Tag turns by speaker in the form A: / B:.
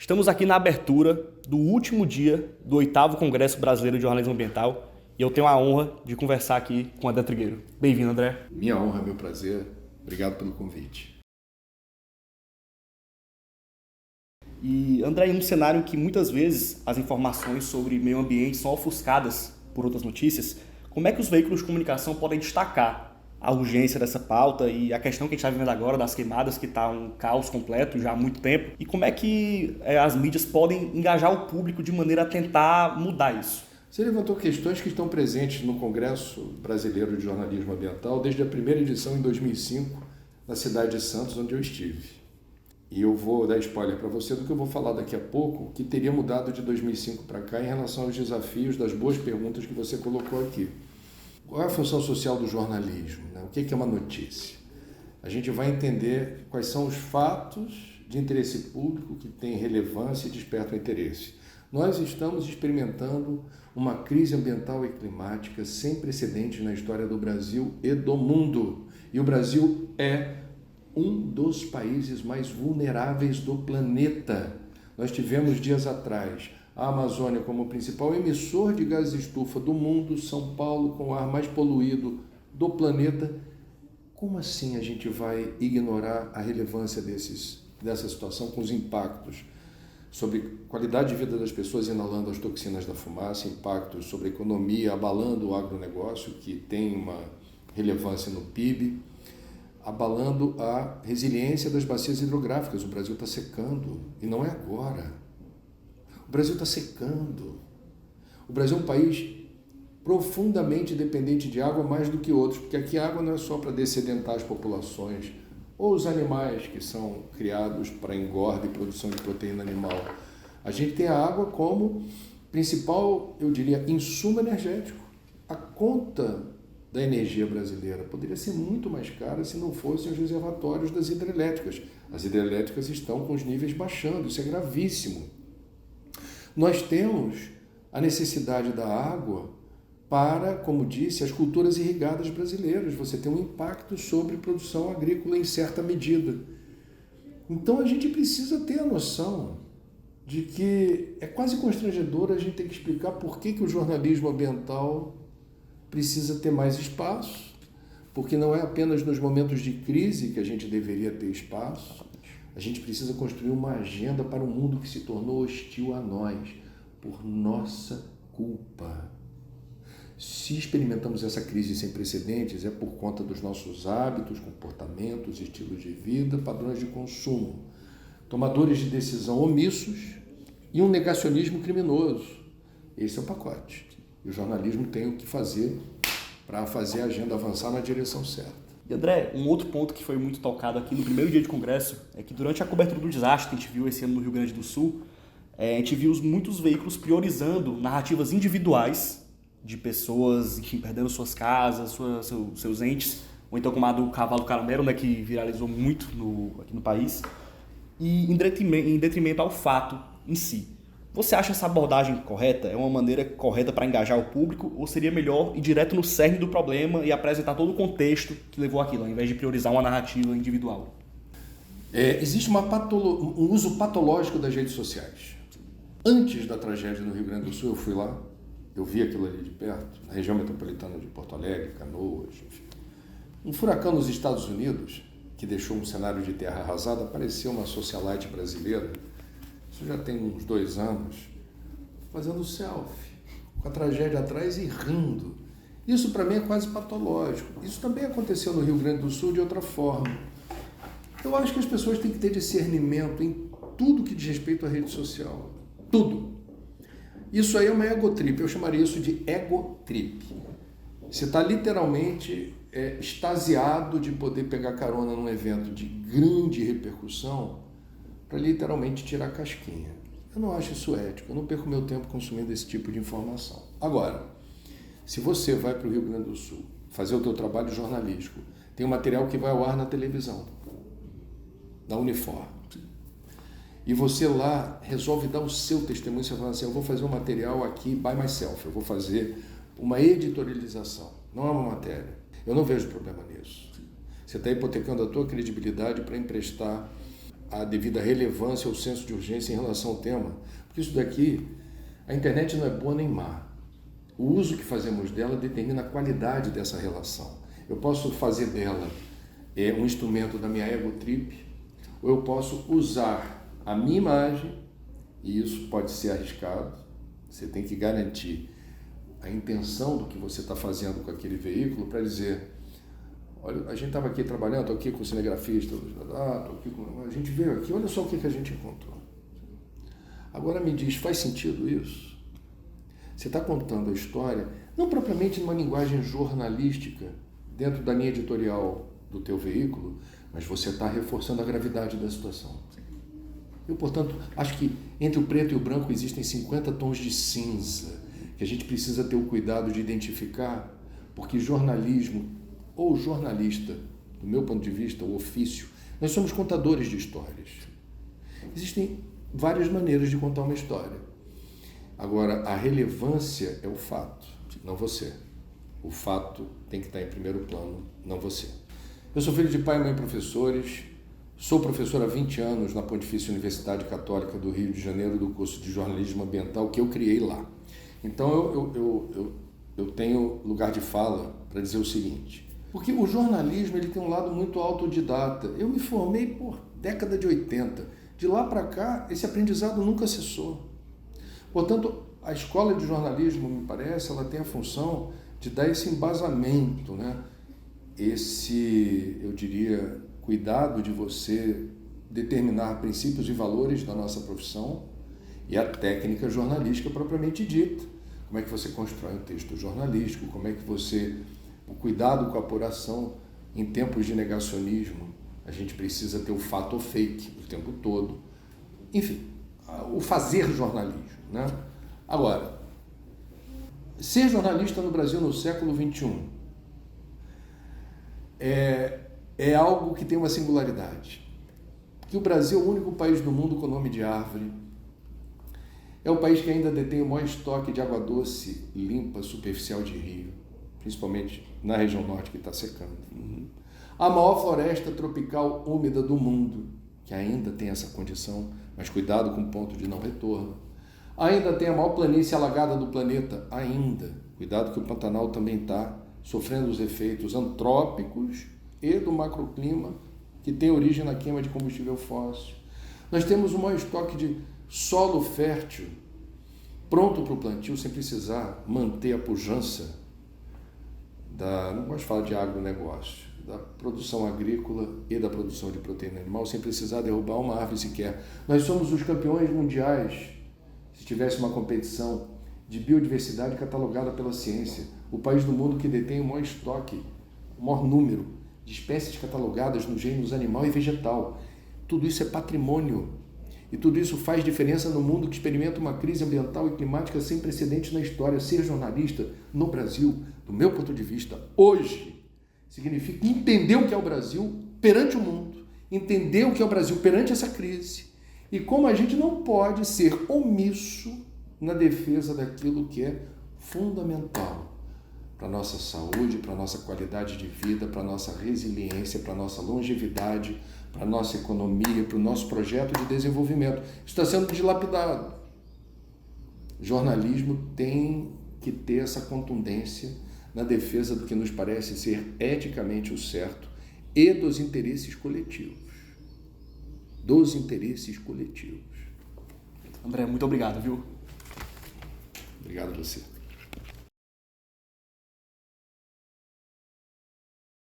A: Estamos aqui na abertura do último dia do 8º Congresso Brasileiro de Jornalismo Ambiental e eu tenho a honra de conversar aqui com André Trigueiro. Bem-vindo, André.
B: Minha honra, meu prazer. Obrigado pelo convite.
A: E, André, em um cenário que muitas vezes as informações sobre meio ambiente são ofuscadas por outras notícias, como é que os veículos de comunicação podem destacar a urgência dessa pauta e a questão que a gente está vivendo agora das queimadas, que está um caos completo já há muito tempo, e como é que as mídias podem engajar o público de maneira a tentar mudar isso?
B: Você levantou questões que estão presentes no Congresso Brasileiro de Jornalismo Ambiental desde a primeira edição em 2005, na cidade de Santos, onde eu estive. E eu vou dar spoiler para você do que eu vou falar daqui a pouco, que teria mudado de 2005 para cá em relação aos desafios das boas perguntas que você colocou aqui. Qual é a função social do jornalismo? O que é uma notícia? A gente vai entender quais são os fatos de interesse público que têm relevância e despertam interesse. Nós estamos experimentando uma crise ambiental e climática sem precedentes na história do Brasil e do mundo. E o Brasil é um dos países mais vulneráveis do planeta. Nós tivemos dias atrás a Amazônia como principal emissor de gases de estufa do mundo, São Paulo com o ar mais poluído do planeta. Como assim a gente vai ignorar a relevância dessa situação com os impactos sobre qualidade de vida das pessoas inalando as toxinas da fumaça, impactos sobre a economia, abalando o agronegócio, que tem uma relevância no PIB, abalando a resiliência das bacias hidrográficas. O Brasil está secando, e não é agora. O Brasil está secando. O Brasil é um país profundamente dependente de água mais do que outros, porque aqui a água não é só para dessedentar as populações ou os animais que são criados para engorda e produção de proteína animal. A gente tem a água como principal, eu diria, insumo energético. A conta da energia brasileira poderia ser muito mais cara se não fossem os reservatórios das hidrelétricas. As hidrelétricas estão com os níveis baixando, isso é gravíssimo. Nós temos a necessidade da água para, como disse, as culturas irrigadas brasileiras. Você tem um impacto sobre produção agrícola em certa medida. Então a gente precisa ter a noção de que é quase constrangedor a gente ter que explicar por que o jornalismo ambiental precisa ter mais espaço, porque não é apenas nos momentos de crise que a gente deveria ter espaço. A gente precisa construir uma agenda para um mundo que se tornou hostil a nós, por nossa culpa. Se experimentamos essa crise sem precedentes, é por conta dos nossos hábitos, comportamentos, estilos de vida, padrões de consumo, tomadores de decisão omissos e um negacionismo criminoso. Esse é o pacote. E o jornalismo tem o que fazer para fazer a agenda avançar na direção certa.
A: E André, um outro ponto que foi muito tocado aqui no primeiro dia de congresso é que durante a cobertura do desastre que a gente viu esse ano no Rio Grande do Sul, a gente viu muitos veículos priorizando narrativas individuais de pessoas, enfim, perdendo suas casas, seus entes, ou então como a do cavalo caramelo, né, que viralizou muito aqui no país, e em detrimento ao fato em si. Você acha essa abordagem correta? É uma maneira correta para engajar o público? Ou seria melhor ir direto no cerne do problema e apresentar todo o contexto que levou aquilo, ao invés de priorizar uma narrativa individual?
B: Existe um uso patológico das redes sociais. Antes da tragédia no Rio Grande do Sul, eu fui lá, eu vi aquilo ali de perto, na região metropolitana de Porto Alegre, Canoas, enfim. Um furacão nos Estados Unidos, que deixou um cenário de terra arrasada, apareceu uma socialite brasileira, isso já tem uns 2 anos, fazendo selfie, com a tragédia atrás e rindo. Isso para mim é quase patológico. Isso também aconteceu no Rio Grande do Sul de outra forma. Eu acho que as pessoas têm que ter discernimento em tudo que diz respeito à rede social. Tudo. Isso aí é uma egotrip, eu chamaria isso de egotrip. Você está literalmente extasiado de poder pegar carona num evento de grande repercussão para literalmente tirar a casquinha. Eu não acho isso ético, eu não perco meu tempo consumindo esse tipo de informação. Agora, se você vai para o Rio Grande do Sul fazer o teu trabalho jornalístico, tem um material que vai ao ar na televisão, da Unifor, e você lá resolve dar o seu testemunho, você fala assim, eu vou fazer um material aqui by myself, eu vou fazer uma editorialização, não é uma matéria. Eu não vejo problema nisso. Você está hipotecando a tua credibilidade para emprestar a devida relevância ou senso de urgência em relação ao tema. Porque isso daqui, a internet não é boa nem má. O uso que fazemos dela determina a qualidade dessa relação. Eu posso fazer dela um instrumento da minha ego trip, ou eu posso usar a minha imagem, e isso pode ser arriscado. Você tem que garantir a intenção do que você está fazendo com aquele veículo para dizer: olha, a gente estava aqui trabalhando, estou aqui com o cinegrafista, a gente veio aqui, olha só o que a gente encontrou. Agora me diz, faz sentido isso? Você está contando a história, não propriamente numa linguagem jornalística, dentro da linha editorial do teu veículo, mas você está reforçando a gravidade da situação. Eu, portanto, acho que entre o preto e o branco existem 50 tons de cinza, que a gente precisa ter o cuidado de identificar, porque jornalismo, ou jornalista, do meu ponto de vista, o ofício, nós somos contadores de histórias. Existem várias maneiras de contar uma história. Agora, a relevância é o fato, não você. O fato tem que estar em primeiro plano, não você. Eu sou filho de pai e mãe professores, sou professor há 20 anos na Pontifícia Universidade Católica do Rio de Janeiro, do curso de jornalismo ambiental que eu criei lá. Então, eu tenho lugar de fala para dizer o seguinte, porque o jornalismo ele tem um lado muito autodidata. Eu me formei por década de 80. De lá para cá, esse aprendizado nunca cessou. Portanto, a escola de jornalismo, me parece, ela tem a função de dar esse embasamento, né? Esse, eu diria, cuidado de você determinar princípios e valores da nossa profissão e a técnica jornalística propriamente dita. Como é que você constrói um texto jornalístico, como é que você... O cuidado com a apuração em tempos de negacionismo, a gente precisa ter o fato ou fake o tempo todo. Enfim, o fazer jornalismo, né? Agora, ser jornalista no Brasil no século XXI é algo que tem uma singularidade. Porque o Brasil é o único país do mundo com nome de árvore. É o país que ainda detém o maior estoque de água doce limpa superficial de rio, principalmente na região norte que está secando. A maior floresta tropical úmida do mundo, que ainda tem essa condição, mas cuidado com o ponto de não retorno. Ainda tem a maior planície alagada do planeta, ainda. Cuidado que o Pantanal também está sofrendo os efeitos antrópicos e do macroclima, que tem origem na queima de combustível fóssil. Nós temos o maior estoque de solo fértil, pronto para o plantio, sem precisar manter a pujança não gosto de falar de agronegócio, da produção agrícola e da produção de proteína animal, sem precisar derrubar uma árvore sequer. Nós somos os campeões mundiais, se tivesse uma competição de biodiversidade catalogada pela ciência, o país do mundo que detém o maior estoque, o maior número de espécies catalogadas nos gêneros animal e vegetal. Tudo isso é patrimônio. E tudo isso faz diferença no mundo que experimenta uma crise ambiental e climática sem precedentes na história. Ser jornalista no Brasil, do meu ponto de vista, hoje, significa entender o que é o Brasil perante o mundo, entender o que é o Brasil perante essa crise e como a gente não pode ser omisso na defesa daquilo que é fundamental para a nossa saúde, para a nossa qualidade de vida, para a nossa resiliência, para a nossa longevidade, para a nossa economia, para o nosso projeto de desenvolvimento. Isso está sendo dilapidado. O jornalismo tem que ter essa contundência na defesa do que nos parece ser eticamente o certo e dos interesses coletivos. Dos interesses coletivos.
A: André, muito obrigado, viu?
B: Obrigado a você.